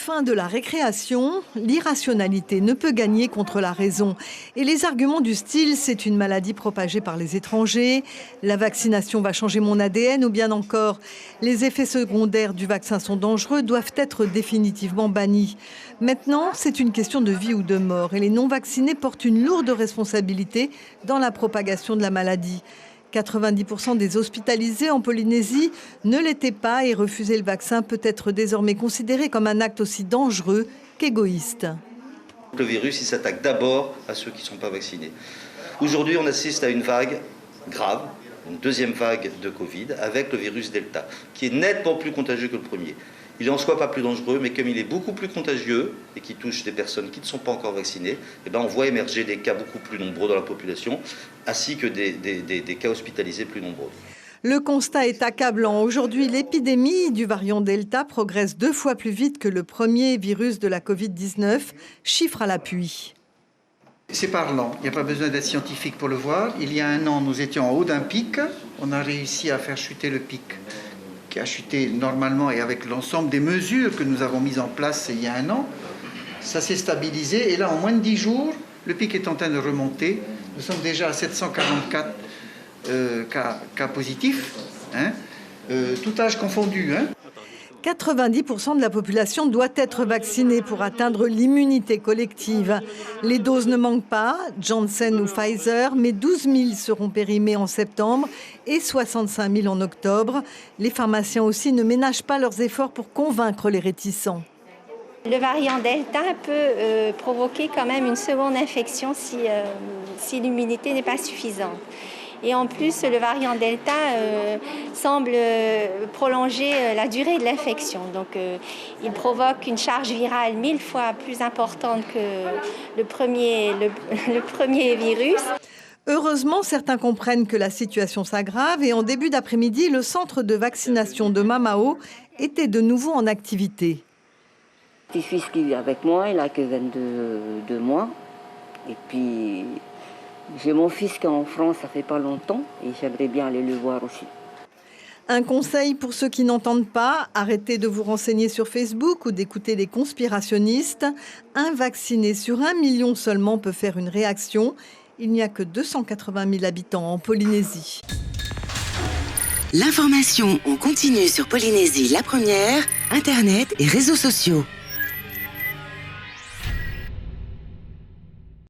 fin de la récréation, l'irrationalité ne peut gagner contre la raison. Et les arguments du style « c'est une maladie propagée par les étrangers »,« la vaccination va changer mon ADN » ou bien encore « les effets secondaires du vaccin sont dangereux » doivent être définitivement bannis. Maintenant, c'est une question de vie ou de mort et les non-vaccinés portent une lourde responsabilité dans la propagation de la maladie. 90% des hospitalisés en Polynésie ne l'étaient pas et refuser le vaccin peut être désormais considéré comme un acte aussi dangereux qu'égoïste. Le virus, il s'attaque d'abord à ceux qui ne sont pas vaccinés. Aujourd'hui, on assiste à une vague grave, une deuxième vague de Covid avec le virus Delta, qui est nettement plus contagieux que le premier. Il n'est en soi pas plus dangereux, mais comme il est beaucoup plus contagieux et qui touche des personnes qui ne sont pas encore vaccinées, on voit émerger des cas beaucoup plus nombreux dans la population, ainsi que des cas hospitalisés plus nombreux. Le constat est accablant. Aujourd'hui, l'épidémie du variant Delta progresse 2 fois plus vite que le premier virus de la Covid-19, chiffre à l'appui. C'est parlant, il n'y a pas besoin d'être scientifique pour le voir. Il y a 1 an, nous étions en haut d'un pic, on a réussi à faire chuter le pic, qui a chuté normalement et avec l'ensemble des mesures que nous avons mises en place il y a 1 an, ça s'est stabilisé et là en moins de 10 jours, le pic est en train de remonter. Nous sommes déjà à 744 cas positifs, tout âge confondu. 90% de la population doit être vaccinée pour atteindre l'immunité collective. Les doses ne manquent pas, Janssen ou Pfizer, mais 12 000 seront périmées en septembre et 65 000 en octobre. Les pharmaciens aussi ne ménagent pas leurs efforts pour convaincre les réticents. Le variant Delta peut provoquer quand même une seconde infection si l'immunité n'est pas suffisante. Et en plus, le variant Delta semble prolonger la durée de l'infection. Donc, il provoque une charge virale 1000 fois plus importante que le premier virus. Heureusement, certains comprennent que la situation s'aggrave et en début d'après-midi, le centre de vaccination de Mamao était de nouveau en activité. Petit-fils qui vit avec moi, il n'a que 22 mois. Et puis, j'ai mon fils qui est en France, ça fait pas longtemps, et j'aimerais bien aller le voir aussi. Un conseil pour ceux qui n'entendent pas, arrêtez de vous renseigner sur Facebook ou d'écouter les conspirationnistes. Un vacciné sur 1 million seulement peut faire une réaction. Il n'y a que 280 000 habitants en Polynésie. L'information en continu sur Polynésie la première, Internet et réseaux sociaux.